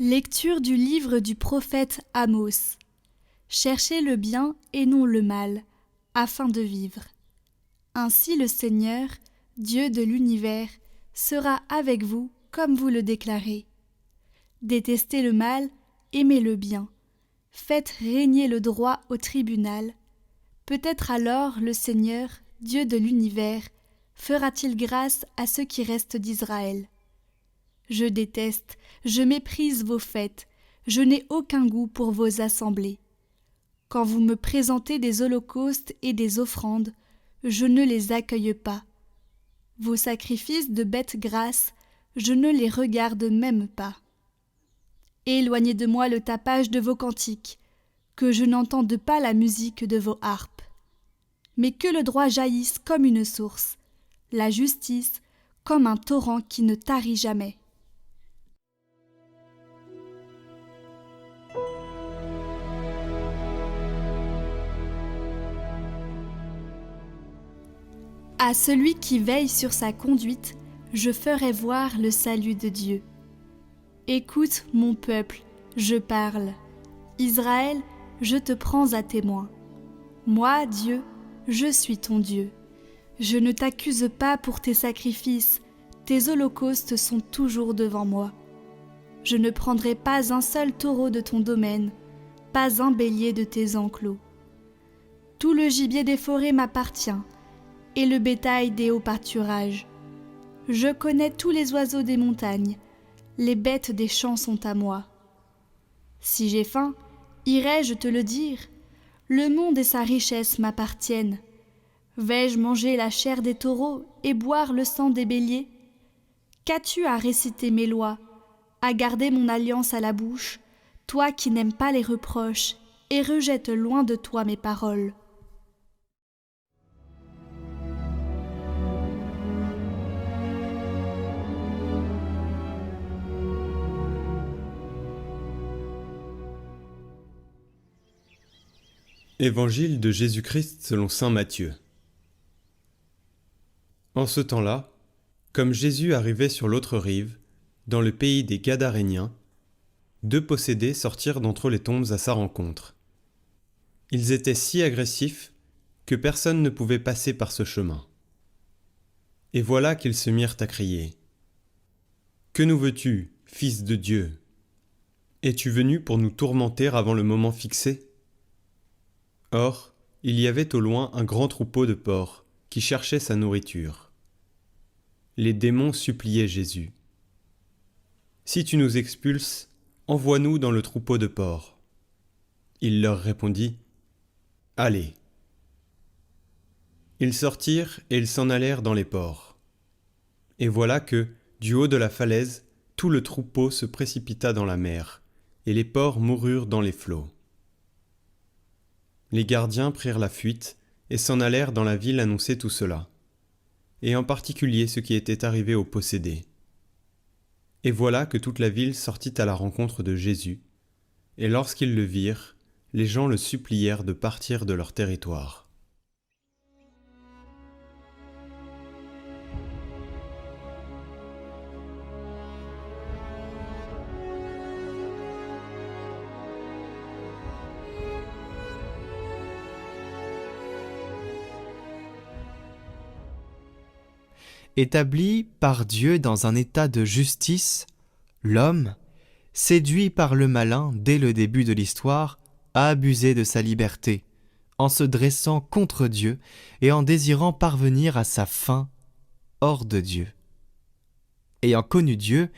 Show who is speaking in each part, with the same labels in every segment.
Speaker 1: Lecture du livre du prophète Amos. Cherchez le bien et non le mal, afin de vivre. Ainsi le Seigneur, Dieu de l'univers, sera avec vous comme vous le déclarez. Détestez le mal, aimez le bien. Faites régner le droit au tribunal. Peut-être alors le Seigneur, Dieu de l'univers, fera-t-il grâce à ceux qui restent d'Israël. Je déteste, je méprise vos fêtes, je n'ai aucun goût pour vos assemblées. Quand vous me présentez des holocaustes et des offrandes, je ne les accueille pas. Vos sacrifices de bêtes grasses, je ne les regarde même pas. Éloignez de moi le tapage de vos cantiques, que je n'entende pas la musique de vos harpes. Mais que le droit jaillisse comme une source, la justice comme un torrent qui ne tarit jamais. À celui qui veille sur sa conduite, je ferai voir le salut de Dieu. Écoute, mon peuple, je parle. Israël, je te prends à témoin. Moi, Dieu, je suis ton Dieu. Je ne t'accuse pas pour tes sacrifices, tes holocaustes sont toujours devant moi. Je ne prendrai pas un seul taureau de ton domaine, pas un bélier de tes enclos. Tout le gibier des forêts m'appartient, et le bétail des hauts pâturages. Je connais tous les oiseaux des montagnes, les bêtes des champs sont à moi. Si j'ai faim, irai-je te le dire, le monde et sa richesse m'appartiennent. Vais-je manger la chair des taureaux et boire le sang des béliers? Qu'as-tu à réciter mes lois, à garder mon alliance à la bouche, toi qui n'aimes pas les reproches et rejettes loin de toi mes paroles?
Speaker 2: Évangile de Jésus-Christ selon saint Matthieu. En ce temps-là, comme Jésus arrivait sur l'autre rive, dans le pays des Gadaréniens, 2 possédés sortirent d'entre les tombes à sa rencontre. Ils étaient si agressifs que personne ne pouvait passer par ce chemin. Et voilà qu'ils se mirent à crier : « Que nous veux-tu, Fils de Dieu ? Es-tu venu pour nous tourmenter avant le moment fixé ? » Or, il y avait au loin un grand troupeau de porcs qui cherchait sa nourriture. Les démons suppliaient Jésus : « Si tu nous expulses, envoie-nous dans le troupeau de porcs. » Il leur répondit : « Allez. » Ils sortirent et ils s'en allèrent dans les porcs. Et voilà que, du haut de la falaise, tout le troupeau se précipita dans la mer, et les porcs moururent dans les flots. Les gardiens prirent la fuite et s'en allèrent dans la ville annoncer tout cela, et en particulier ce qui était arrivé aux possédés. Et voilà que toute la ville sortit à la rencontre de Jésus, et lorsqu'ils le virent, les gens le supplièrent de partir de leur territoire.
Speaker 3: Établi par Dieu dans un état de justice, l'homme, séduit par le malin dès le début de l'histoire, a abusé de sa liberté, en se dressant contre Dieu et en désirant parvenir à sa fin hors de Dieu. Ayant connu Dieu,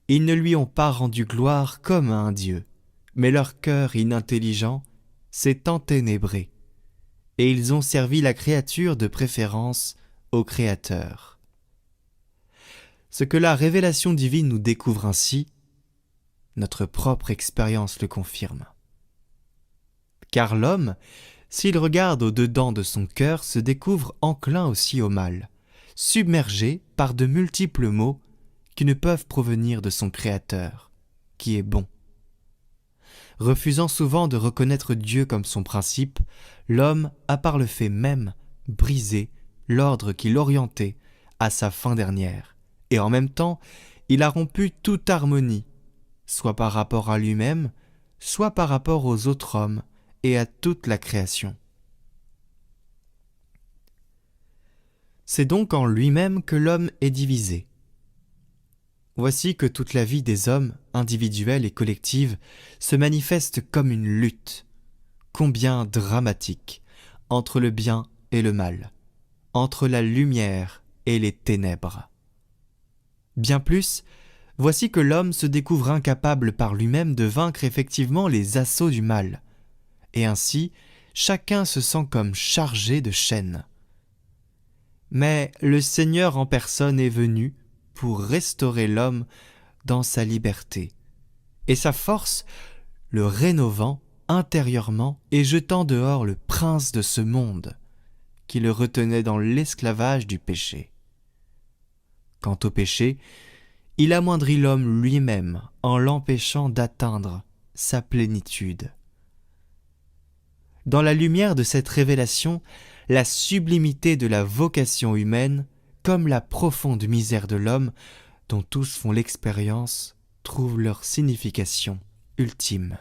Speaker 3: ils ne lui ont pas rendu gloire comme à un Dieu, mais leur cœur inintelligent s'est enténébré, et ils ont servi la créature de préférence au Créateur. Ce que la révélation divine nous découvre ainsi, notre propre expérience le confirme. Car l'homme, s'il regarde au-dedans de son cœur, se découvre enclin aussi au mal, submergé par de multiples maux qui ne peuvent provenir de son Créateur, qui est bon. Refusant souvent de reconnaître Dieu comme son principe, l'homme a par le fait même brisé l'ordre qui l'orientait à sa fin dernière. Et en même temps, il a rompu toute harmonie soit par rapport à lui-même, soit par rapport aux autres hommes et à toute la création. C'est donc en lui-même que l'homme est divisé. Voici que toute la vie des hommes, individuelle et collective, se manifeste comme une lutte, combien dramatique, entre le bien et le mal, entre la lumière et les ténèbres. Bien plus, voici que l'homme se découvre incapable par lui-même de vaincre effectivement les assauts du mal, et ainsi chacun se sent comme chargé de chaînes. Mais le Seigneur en personne est venu pour restaurer l'homme dans sa liberté, et sa force le rénovant intérieurement et jetant dehors le prince de ce monde qui le retenait dans l'esclavage du péché. Quant au péché, il amoindrit l'homme lui-même en l'empêchant d'atteindre sa plénitude. Dans la lumière de cette révélation, la sublimité de la vocation humaine, comme la profonde misère de l'homme, dont tous font l'expérience, trouve leur signification ultime.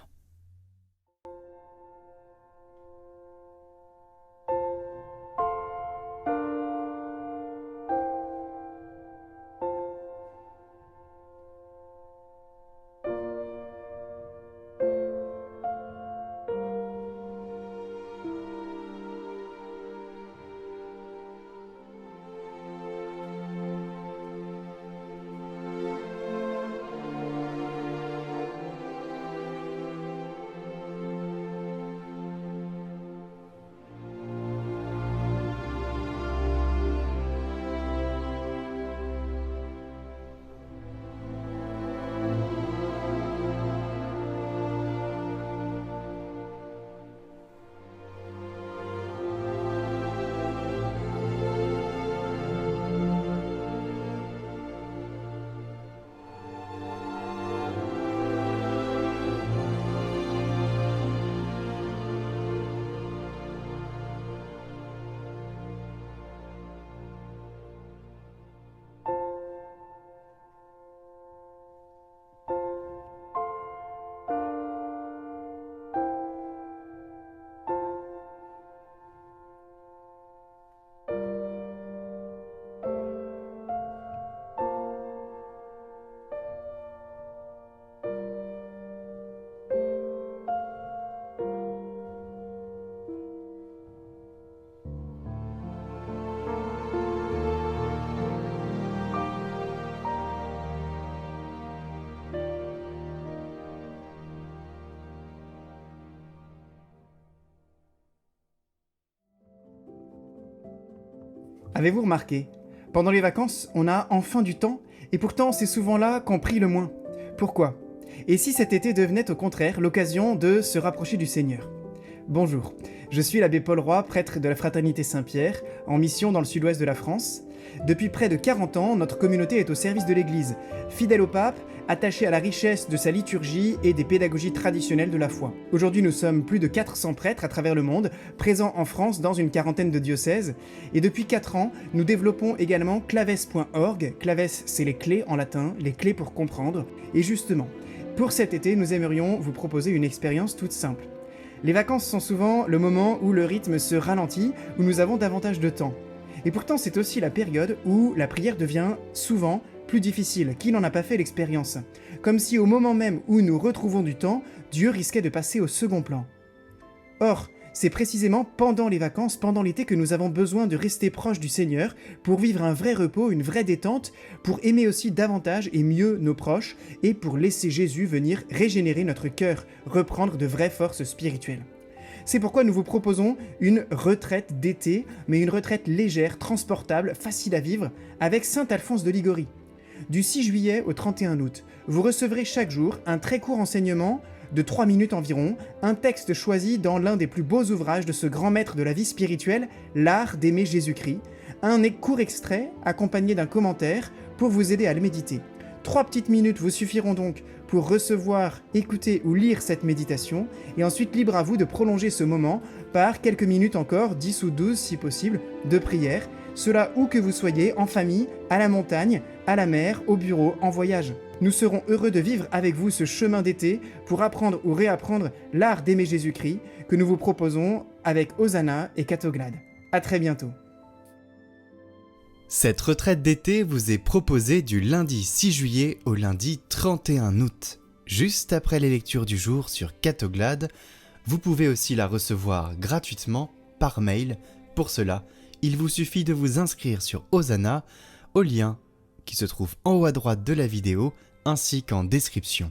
Speaker 4: Avez-vous remarqué? Pendant les vacances, on a enfin du temps, et pourtant c'est souvent là qu'on prie le moins. Pourquoi? Et si cet été devenait au contraire l'occasion de se rapprocher du Seigneur? Bonjour, je suis l'abbé Paul Roy, prêtre de la Fraternité Saint-Pierre, en mission dans le sud-ouest de la France. Depuis près de 40 ans, notre communauté est au service de l'Église, fidèle au pape, attachée à la richesse de sa liturgie et des pédagogies traditionnelles de la foi. Aujourd'hui, nous sommes plus de 400 prêtres à travers le monde, présents en France dans une quarantaine de diocèses, et depuis 4 ans, nous développons également claves.org. Claves, c'est les clés en latin, les clés pour comprendre, et justement, pour cet été, nous aimerions vous proposer une expérience toute simple. Les vacances sont souvent le moment où le rythme se ralentit, où nous avons davantage de temps. Et pourtant, c'est aussi la période où la prière devient souvent plus difficile. Qui n'en a pas fait l'expérience? Comme si au moment même où nous retrouvons du temps, Dieu risquait de passer au second plan. Or, c'est précisément pendant les vacances, pendant l'été, que nous avons besoin de rester proches du Seigneur pour vivre un vrai repos, une vraie détente, pour aimer aussi davantage et mieux nos proches et pour laisser Jésus venir régénérer notre cœur, reprendre de vraies forces spirituelles. C'est pourquoi nous vous proposons une retraite d'été, mais une retraite légère, transportable, facile à vivre, avec Saint Alphonse de Liguori. Du 6 juillet au 31 août, vous recevrez chaque jour un très court enseignement de 3 minutes environ, un texte choisi dans l'un des plus beaux ouvrages de ce grand maître de la vie spirituelle, L'art d'aimer Jésus-Christ, un court extrait accompagné d'un commentaire pour vous aider à le méditer. 3 petites minutes vous suffiront donc pour recevoir, écouter ou lire cette méditation, et ensuite libre à vous de prolonger ce moment par quelques minutes encore, 10 ou 12 si possible, de prière, cela où que vous soyez, en famille, à la montagne, à la mer, au bureau, en voyage. Nous serons heureux de vivre avec vous ce chemin d'été pour apprendre ou réapprendre l'art d'aimer Jésus-Christ que nous vous proposons avec Hosanna et Catoglade. À très bientôt.
Speaker 3: Cette retraite d'été vous est proposée du lundi 6 juillet au lundi 31 août. Juste après les lectures du jour sur Catoglade, vous pouvez aussi la recevoir gratuitement par mail. Pour cela, il vous suffit de vous inscrire sur Hosanna au lien qui se trouve en haut à droite de la vidéo ainsi qu'en description.